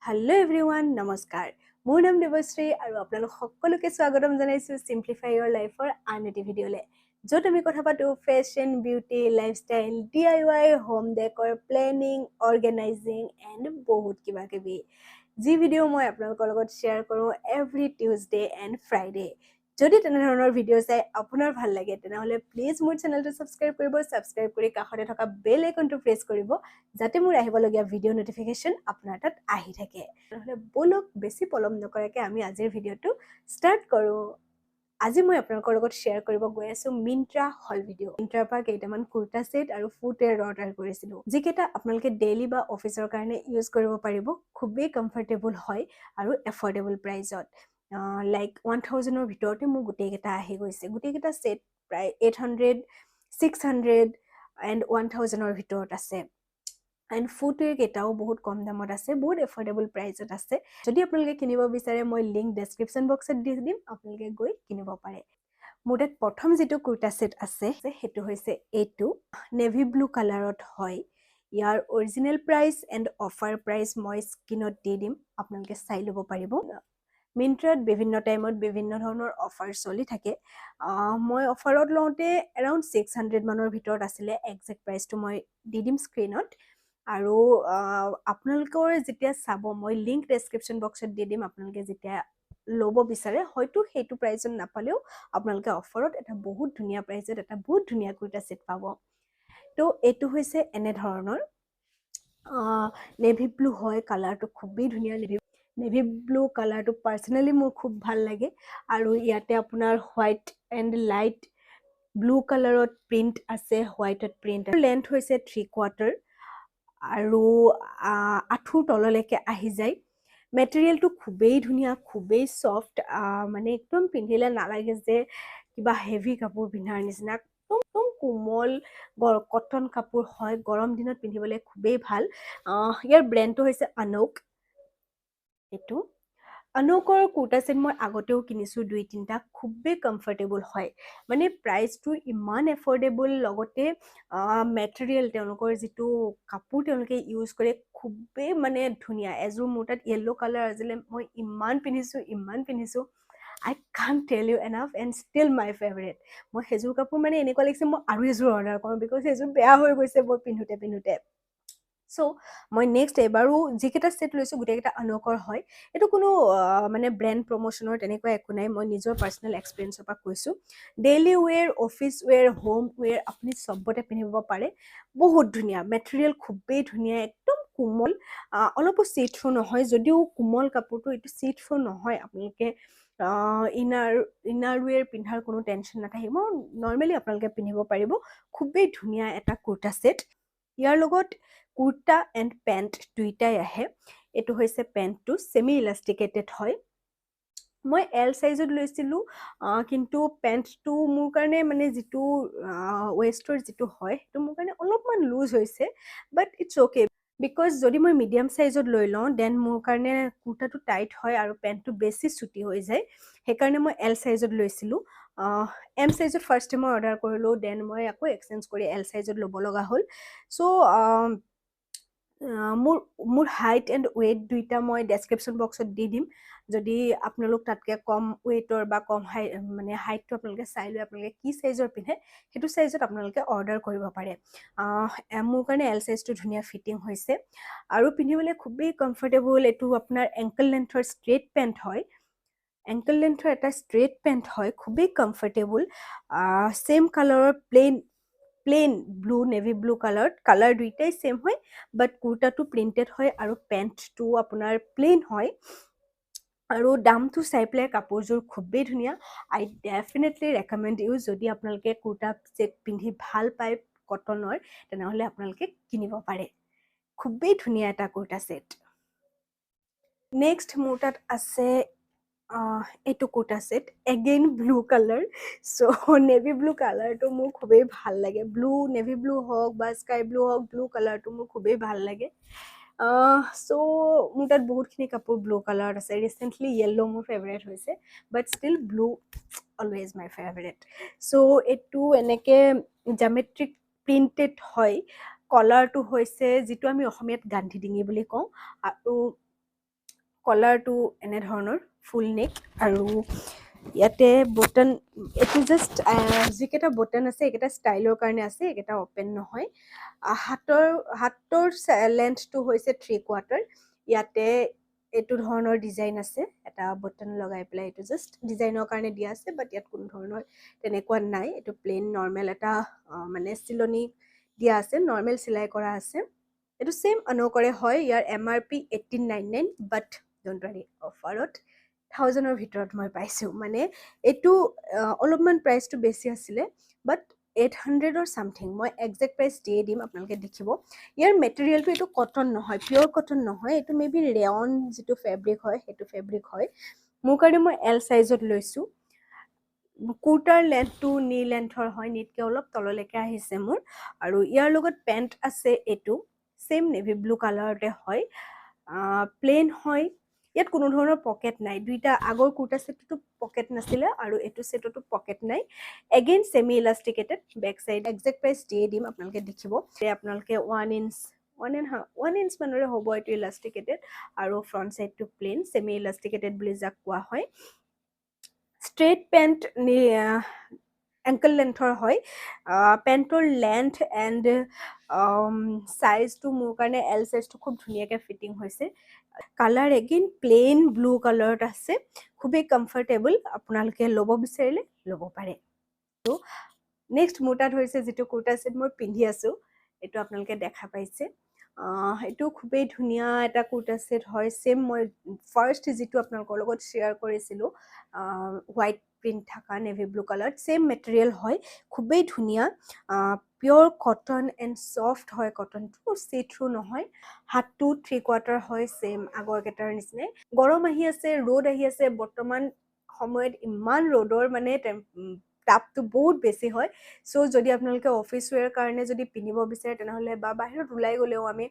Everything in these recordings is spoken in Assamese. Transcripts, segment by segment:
Hello everyone, namaskar. মোৰ নাম Debashri আৰু আপোনালোক সকলোকে স্বাগতম জনাইছো Simplify Your Life for আন এটি ভিডিঅ'লে য'ত আমি কথা পাতো fashion, beauty, lifestyle, DIY, home decor, planning, organising and বহুত কিবা কিবি যি ভিডিঅ' মই আপোনালোকৰ লগত শ্বেয়াৰ কৰোঁ এভৰি টিউজডে এণ্ড ফ্ৰাইডে যদি তেনেধৰণৰ ভিডিঅ' চাই আপোনাৰ ভাল লাগে তেনেহ'লে প্লিজ মোৰ চেনেলটো ছাবস্ক্ৰাইব কৰি কাষতে থকা বেল আইকনটো প্ৰেছ কৰিব যাতে মোৰ আহিবলগীয়া ভিডিঅ' নটিফিকেশ্যন আপোনাৰ তাত আহি থাকে নহ'লে বলক বেছি পলম নকৰাকৈ আমি আজিৰ ভিডিঅ'টো ষ্টাৰ্ট কৰোঁ আজি মই আপোনালোকৰ লগত শ্বেয়াৰ কৰিব গৈ আছো Myntra হল ভিডিঅ' Myntraৰ পৰা কেইটামান কুৰ্তা সেট আৰু ফুটৱেৰ অৰ্ডাৰ কৰিছিলোঁ যিকেইটা আপোনালোকে ডেইলি বা অফিচৰ কাৰণে ইউজ কৰিব পাৰিব খুবেই কমফৰ্টেবল হয় আৰু এফৰ্ডেবল প্ৰাইজত লাইক 1000ৰ ভিতৰতে মোৰ গোটেইকেইটা আহি গৈছে গোটেইকেইটা সেট প্ৰায় 800 600 এণ্ড 1000ৰ ভিতৰত আছে এণ্ড ফুটৱেৰ কেইটাও বহুত কম দামত আছে বহুত এফৰ্ডেবল প্ৰাইজত আছে যদি আপোনালোকে কিনিব বিচাৰে মই লিংক ডেছক্ৰিপশ্যন বক্সত দি দিম আপোনালোকে গৈ কিনিব পাৰে মোৰ তাত প্ৰথম যেটো কুৰ্তা সেট আছে সেইটো হৈছে এইটো নেভি ব্লু কালাৰত হয় ইয়াৰ original price and offer price মই স্ক্ৰিনত দি দিম আপোনালোকে চাই ল'ব পাৰিব Myntraত বিভিন্ন টাইমত বিভিন্ন ধৰণৰ অফাৰ চলি থাকে মই অফাৰত লওঁতে এৰাউণ্ড 600 মানৰ ভিতৰত আছিলে এক্সাক্ট প্ৰাইসটো মই দি দিম স্ক্ৰিনত আৰু আপোনালোকৰ যেতিয়া চাব মই লিংক ডেছক্ৰিপশ্যন বক্সত দি দিম আপোনালোকে যেতিয়া ল'ব বিচাৰে হয়তো সেইটো প্ৰাইসত নাপালেও আপোনালোকে অফাৰত এটা বহুত ধুনীয়া প্ৰাইসত এটা বহুত ধুনীয়া কুৰ্তা সেট পাব তো এইটো হৈছে এনে ধৰণৰ নেভি ব্লু হয় কালাৰটো খুবেই ধুনীয়া নেভি ব্লু কালাৰটো পাৰ্সোনালি মোৰ খুব ভাল লাগে আৰু ইয়াতে আপোনাৰ হোৱাইট এণ্ড লাইট ব্লু কালাৰত প্ৰিন্ট আছে হোৱাইটত প্ৰিন্ট লেন্থ হৈছে 3/4 আৰু আঁঠুৰ তললৈকে আহি যায় মেটেৰিয়েলটো খুবেই ধুনীয়া খুবেই সফট মানে একদম পিন্ধিলে নালাগে যে কিবা হেভি কাপোৰ পিন্ধাৰ নিচিনা একদম কোমল কটন কাপোৰ হয় গৰম দিনত পিন্ধিবলৈ খুবেই ভাল ইয়াৰ ব্ৰেণ্ডটো হৈছে আনৌক এইটো আনৌকৰ কুৰ্তা সেট মই আগতেও কিনিছো 2-3টা খুবেই কমফৰ্টেবল হয় মানে প্ৰাইসটো ইমান এফৰ্ডেবল লগতে মেটেৰিয়েল তেওঁলোকৰ যেটো কাপোৰ তেওঁলোকে ইউজ কৰে খুবেই মানে ধুনীয়া এজোৰ মোৰ তাত ইয়েলো কালাৰ আছিলে মই ইমান পিন্ধিছো I can't tell you enough and still my favorite মই হেজুৰ কাপোৰ মানে এনেকুৱা লাগিছে মই আৰু এজোৰ অৰ্ডাৰ কৰোঁ বিকজ হেজুৰ বেয়া হৈ গৈছে মই পিন্ধোতে সো মই নেক্সট এবাৰো যিকেইটা সেট লৈছো গোটেইকেইটা আনৌকৰ হয় এটো কোনো মানে ব্ৰেণ্ড প্ৰমোশনৰ তেনেকুৱা একো নাই মই নিজৰ পাৰ্সোনাল এক্সপেৰিয়েন্সৰ পৰা কৈছো daily where office where home where আপুনি সবতে পিন্ধিব পাৰে বহুত ধুনীয়া মেটেৰিয়েল খুবেই ধুনীয়া একদম কোমল অলপো সিট থ্ৰু নহয় যদিও কোমল কাপোৰটো এটো সিট থ্ৰু নহয় আপোনালোকে ইনাৰ ওয়্যাৰ পিন্ধাৰ কোনো টেনচন নাথাকিব নৰমালি আপোনালোকে পিন্ধিব পাৰিব খুবেই ধুনীয়া এটা কুৰ্তা সেট ইয়াৰ লগত কুৰ্তা এণ্ড পেন্ট দুইটাই আহে এটো হৈছে পেন্টটো সেমি ইলাষ্টিকেটেড হয় মই এল সাইজত লৈছিলো কিন্তু পেন্টটো মোৰ কাৰণে মানে যেটো ওয়েষ্টৰ যেটো হয় সেইটো মোৰ কাৰণে অলপমান লুজ হৈছে বাট ইটস ওকে বিকজ যদি মই মিডিয়াম সাইজত লৈ লওঁ দেন মোৰ কাৰণে কুৰ্তাটো টাইট হয় আৰু পেন্টটো বেছি ছুটি হৈ যায় সেইকাৰণে মই এল সাইজত লৈছিলো এম সাইজত ফাৰ্ষ্ট টাইম মই অৰ্ডাৰ কৰিলো দেন মই আকৌ এক্সচেঞ্জ কৰি এল সাইজত ল'ব লগা হ'ল সো মোৰ হাইট এণ্ড ওয়েট দুইটা মই ডেছক্ৰিপশ্যন বক্সত দি দিম যদি আপোনালোক তাতকে কম ওয়েটৰ বা কম মানে হাইটটো আপোনালোকে চাই লৈ আপোনালোকে কি সাইজৰ পিন্ধে সেইটো সাইজত আপোনালোকে অৰ্ডাৰ কৰিব পাৰে মোৰ কাৰণে এল সাইজটো ধুনীয়া ফিটিং হৈছে আৰু পিন্ধিবলৈ খুবেই কমফৰ্টেবল এটো আপোনাৰ এংকল লেন্থৰ ষ্ট্ৰেট পেন্ট হয় এংকল লেন্থৰ এটা ষ্ট্ৰেট পেন্ট হয় খুবেই কমফৰ্টেবল সেম কালাৰৰ plain blue navy blue colour দুইটাই সেম হয় বাট কুৰ্তাটো প্ৰিন্টেড হয় আৰু পেন্টটো আপোনাৰ প্লেন হয় আৰু দামটো চাই প্লাই কাপোৰজোৰ খুবেই ধুনীয়া আই ডেফিনেটলি ৰেকমেণ্ড ইউ যদি আপোনালোকে কুৰ্তা সেট পিন্ধি ভাল পায় কটনৰ তেনেহ'লে আপোনালোকে কিনিব পাৰে খুবেই ধুনীয়া এটা কুৰ্তা সেট নেক্সট মোৰ তাত আছে এইটো kurta set again blue colour so navy blue কালাৰটো মোৰ খুবেই ভাল লাগে ব্লু নেভি ব্লু হওক বা স্কাই ব্লু হওক ব্লু কালাৰটো মোৰ খুবেই ভাল লাগে সো মোৰ তাত বহুতখিনি কাপোৰ ব্লু কালাৰত আছে ৰিসেন্টলি ইয়েলো মোৰ ফেভাৰিট হৈছে but still blue always my favourite so এইটো এনেকে জ্যামেট্ৰিক প্ৰিন্টেড হয় কলাৰটো হৈছে যেটো আমি অসমীয়াত গান্ধী ডিঙি বুলি কওঁ আৰু কলাৰটো এনে ধৰণৰ ফুল নেক আৰু ইয়াতে বটন এটো জাস্ট যিকেইটা বটন আছে এইকেইটা ষ্টাইলৰ কাৰণে আছে এইকেইটা ওপেন নহয় হাতৰ লেন্থটো হৈছে 3/4 ইয়াতে এটো ধৰণৰ ডিজাইন আছে এটা বটন লগাই পেলাই এটো জাস্ট ডিজাইনৰ কাৰণে দিয়া আছে বাট ইয়াত কোনো ধৰণৰ তেনেকুৱা নাই এটো প্লেন নৰ্মেল এটা মানে চিলনি দিয়া আছে নৰ্মেল সিলাই কৰা আছে এটো সেম অনুকৰে হয় ইয়াৰ MRP 1899 বাট ডোন্ট वरी অফাৰত 1000 ৰ ভিতৰত মই পাইছো মানে এটো অলপমান প্ৰাইসটো বেছি আছিল বাট 800 or something মই এক্সাক্ট প্ৰাইস দিয়ে দিম আপোনালোকে দেখিব ইয়াৰ মেটেৰিয়েলটো এটো কটন নহয় পিওৰ কটন নহয় এটো মেবি ৰেয়ন যেটো ফেব্ৰিক হয় হেতু ফেব্ৰিক হয় মোৰ কাৰণে মই L সাইজত লৈছো কুৰ্টাৰ লেন্থটো নি লেন্থৰ হয় নিতকে অলপ তললৈকে আহিছে মোৰ আৰু ইয়াৰ লগত পেন্ট আছে এটো সেম নেভি ব্লু কালাৰতে হয় প্লেন হয় ইয়াত কোনো ধৰণৰ পকেট নাই দুইটা আগৰ কুৰ্টা সেটটো পকেট নাছিলে আৰু এটো সেটটো পকেট নাই again semi elasticated back side exact price দিয়ে দিম আপোনালোকে দেখিব আপোনালোকে 1 ইঞ্চ মানৰে হ'ব এটো ইলাস্টিকেটেড আৰু ফ্ৰন্ট সাইডটো প্লেন সেমি ইলাস্টিকেটেড বুলি যাক কোৱা হয় স্ট্ৰেট পেন্ট ankle lengthৰ হয় পেন্টৰ লেন্থ এন্ড সাইজটো মোৰ কাৰণে L সাইজটো খুব ধুনিয়াকে ফিটিং হৈছে কালাৰ এগেইন প্লেন ব্লু কালাৰত আছে খুবই কমফৰ্টেবল আপোনালোকে লব বিচাৰিলে লব পাৰে তো নেক্সট মোটা ধৰিছে যেটো কুৰ্তা সেট মই পিন্ধি আছো এটো আপোনালোকে দেখা পাইছে এটো খুবই ধুনিয়া এটা কুৰ্তা সেট হয় সেম মই ফাৰ্স্ট যেটো আপোনালোকৰ লগত শেয়াৰ কৰিছিলো হোৱাইট প্ৰিন্ট থাকা navy blue colour same material হয় খুবই ধুনিয়া পিওৰ কটন এন্ড সফট হয় কটনটো সি থ্ৰু নহয় হাতটো 3/4 হয় সেম আগৰ কেটাৰ নিচিনা গৰম আহি আছে ৰ'দ আহি আছে বৰ্তমান সময়ত ইমান ৰ'দৰ মানে তাপটো বহুত বেছি হয় সো যদি আপোনালোকে অফিস ওয়্যাৰ কাৰণে যদি পিনিব বিচাৰে তেনেহলে বা বাহিৰত উলাই গলেও আমি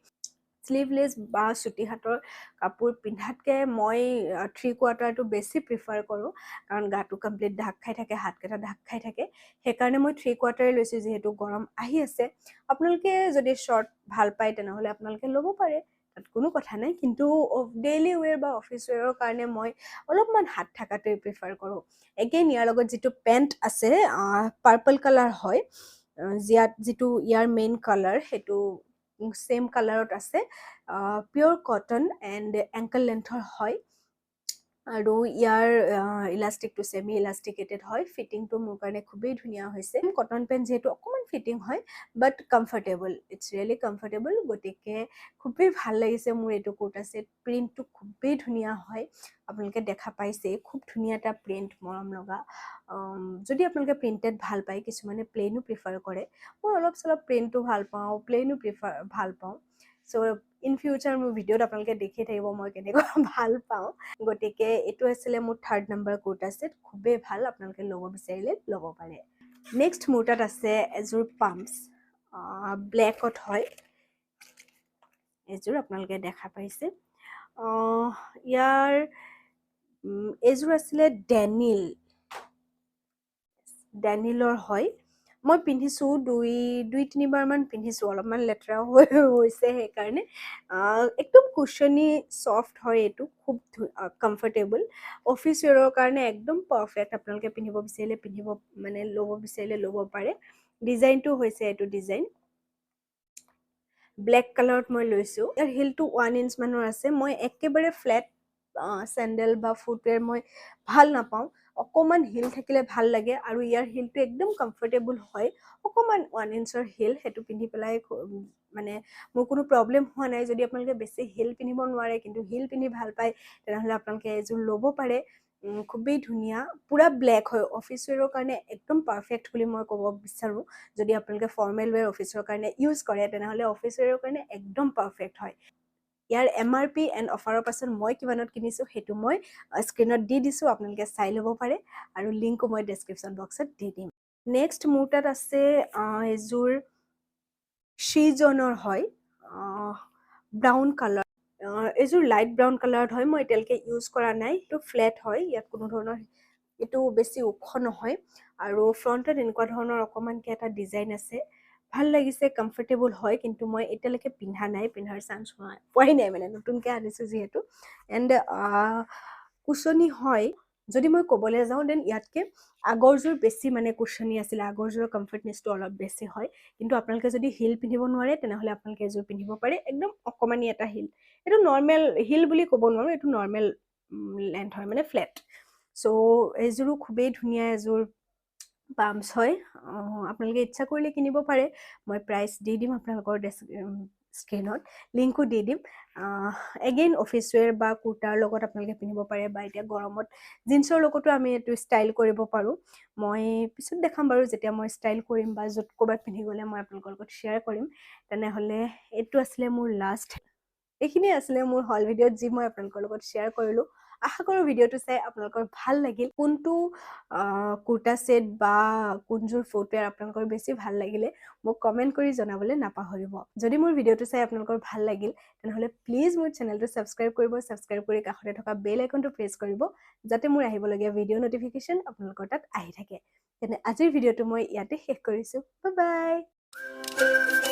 স্লিভলেস বা সুতি হাতৰ কাপোৰ পিন্ধাতকে মই 3/4 টো বেছি প্ৰিফাৰ কৰো কাৰণ গাটো কমপ্লিট ঢাক খাই থাকে হাতকেটা ঢাক খাই থাকে হেকাৰণে মই 3/4 লৈছো যেহেতু গৰম আহি আছে আপোনালোকে যদি শৰ্ট ভাল পায় তেনেহলে আপোনালোকে লব পাৰে তাত কোনো কথা নাই কিন্তু ডেইলি ওয়্যাৰ বা অফিস ওয়্যাৰৰ কাৰণে মই অলপমান হাত থাকাটো প্ৰিফাৰ কৰো এগেইন ইয়াৰ লগত যেটো পেন্ট আছে পাৰ্পল কালাৰ হয় জিয়াত যেটো ইয়াৰ মেইন কালাৰ হেতু সেম কালাৰত আছে পিওৰ কটন এন্ড ankle lengthৰ হয় আৰু ইয়াৰ ইলাস্টিকটো সেমি ইলাস্টিকেটেড হয় ফিটিংটো মোৰ কাৰণে খুবই ধুনিয়া হৈছে কটন পেন্ট যেটো অকমান ফিটিং হয় বাট কমফৰ্টেবল ইটস ৰিয়েলি কমফৰ্টেবল গটিকে খুবই ভাল লাগিছে মোৰ এটো কুৰ্তা সেট প্ৰিন্টটো খুবই ধুনিয়া হয় আপোনালোকে দেখা পাইছে খুব ধুনিয়া এটা প্ৰিন্ট মৰম লগা যদি আপোনালোকে প্ৰিন্টেড ভাল পায় কিছুমানে প্লেইনো প্ৰিফাৰ কৰে মই অলপ চলপ প্ৰিন্টটো ভাল পাওঁ প্লেইনো প্ৰিফাৰ ভাল পাওঁ সো ইন ফিউচাৰ মোৰ ভিডিওত আপোনালোকে দেখি থাকিব মই কেনেকৈ ভাল পাওঁ গটিকে এটো আছিল মোৰ থাৰ্ড নম্বৰ কুৰ্তা সেট খুবই ভাল আপোনালোকে লব বিচাৰিলে লব পাৰে নেক্সট মোৰ তাত আছে এজোৰ পাম্পস ব্ল্যাকত হয় এজোৰ আপোনালোকে দেখা পাইছে ইয়াৰ এজোৰ আছিল ডেনিলৰ হয় মই পিন্ধিছো দুই তিনিবাৰ মান পিন্ধিছো অলপমান লেটৰা হৈছে হে কাৰণে একদম কুশনি সফট হয় এটো খুব কমফৰ্টেবল অফিস ওয়্যাৰৰ কাৰণে একদম পাৰফেক্ট আপোনালোকে পিন্ধিব বিচাৰিলে পিন্ধিব মানে লব বিচাৰিলে লব পাৰে ডিজাইনটো হৈছে এটো ডিজাইন ব্ল্যাক কালাৰত মই লৈছো ইয়াৰ হিলটো 1 ইঞ্চ মানৰ আছে মই একেবাৰে ফ্ল্যাট স্যান্ডেল বা ফুটওয়্যাৰ মই ভাল নাপাওঁ অকমান হিল থাকিলে ভাল লাগে আৰু ইয়াৰ হিলটো একদম কমফৰ্টেবল হয় অকমান 1 ইঞ্চৰ হিল হেতু পিন্ধি পেলাই মানে মোৰ কোনো প্ৰবলেম হোৱা নাই যদি আপোনালোকে বেছি হিল পিন্ধিব নোৱাৰে কিন্তু হিল পিন্ধি ভাল পায় তেনেহলে আপোনালোকে এজোৰ লব পাৰে খুবই ধুনিয়া পুৰা ব্ল্যাক হয় অফিস ওয়্যাৰৰ কাৰণে একদম পাৰফেক্ট বুলি মই ক'ব বিচাৰো যদি আপোনালোকে ফৰ্মেল ওয়্যাৰ অফিসৰ কাৰণে ইউজ কৰে তেনেহলে অফিস ওয়্যাৰৰ কাৰণে একদম পাৰফেক্ট হয় ইয়াৰ MRP এন্ড অফাৰৰ পাছত মই কিমানত কিনিছো হেতু মই স্ক্ৰিনত দি দিছো আপোনালোকে চাই লব পাৰে আৰু লিংকও মই ডেসক্ৰিপচন বক্সত দি দিম নেক্সট মোৰ তাত আছে এজোৰ শিজনৰ হয় ব্ৰাউন কালাৰ এজোৰ লাইট ব্ৰাউন কালাৰত হয় মই এতিয়ালৈকে ইউজ কৰা নাই এটো ফ্ল্যাট হয় ইয়াত কোনো ধৰণৰ এটো বেছি ওখ নহয় আৰু ফ্ৰন্টত এনেকুৱা ধৰণৰ অকমানকে এটা ডিজাইন আছে ভাল লাগিছে, কমফৰ্টেবল হয়, কিন্তু মই এতিয়ালৈকে পিন্ধা নাই, পিন্ধাৰ চান্স পোৱাই নাই, মানে নতুনকৈ আনিছোঁ যিহেতু। এণ্ড কুচনি হয়, যদি মই ক'বলৈ যাওঁ দেন ইয়াতকৈ আগৰযোৰ বেছি মানে কুচনি আছিলে, আগৰযোৰৰ কমফৰ্টনেছটো অলপ বেছি হয়। কিন্তু আপোনালোকে যদি হিল পিন্ধিব নোৱাৰে তেনেহ'লে আপোনালোকে এযোৰ পিন্ধিব পাৰে, একদম অকণমানি এটা হিল। এইটো নৰ্মেল হিল বুলি ক'ব নোৱাৰোঁ, এইটো নৰ্মেল লেন্থ হয়, মানে ফ্লেট। চ' এইযোৰো খুবেই ধুনীয়া এযোৰ পাম্পছ হয়। আপোনালোকে ইচ্ছা কৰিলে কিনিব পাৰে, মই প্ৰাইচ দি দিম আপোনালোকৰ স্ক্ৰীনত, লিংকো দি দিম। এগেইন অফিচ ৱেৰ বা কুৰ্তাৰ লগত আপোনালোকে পিন্ধিব পাৰে, বা এতিয়া গৰমত জিন্সৰ লগতো আমি এইটো ষ্টাইল কৰিব পাৰোঁ। মই পিছত দেখাম বাৰু, যেতিয়া মই ষ্টাইল কৰিম বা য'ত ক'ৰবাত পিন্ধি গ'লে মই আপোনালোকৰ লগত শ্বেয়াৰ কৰিম। তেনেহ'লে এইটো আছিলে মোৰ লাষ্ট, এইখিনিয়ে আছিলে মোৰ হল ভিডিঅ'ত যি মই আপোনালোকৰ লগত শ্বেয়াৰ কৰিলোঁ। আশা কৰোঁ ভিডিঅ'টো চাই আপোনালোকৰ ভাল লাগিল। কোনটো কুৰ্তা ছেট বা কোনযোৰ ফুটৱেৰ আপোনালোকৰ বেছি ভাল লাগিলে মোক কমেণ্ট কৰি জনাবলৈ নাপাহৰিব। যদি মোৰ ভিডিঅ'টো চাই আপোনালোকৰ ভাল লাগিল তেনেহ'লে প্লিজ মোৰ চেনেলটো ছাবস্ক্ৰাইব কৰিব, ছাবস্ক্ৰাইব কৰি কাষতে থকা বেল আইকনটো প্ৰেছ কৰিব, যাতে মোৰ আহিবলগীয়া ভিডিঅ' নটিফিকেশ্যন আপোনালোকৰ তাত আহি থাকে। তেনে আজিৰ ভিডিঅ'টো মই ইয়াতে শেষ কৰিছোঁ। Bye bye.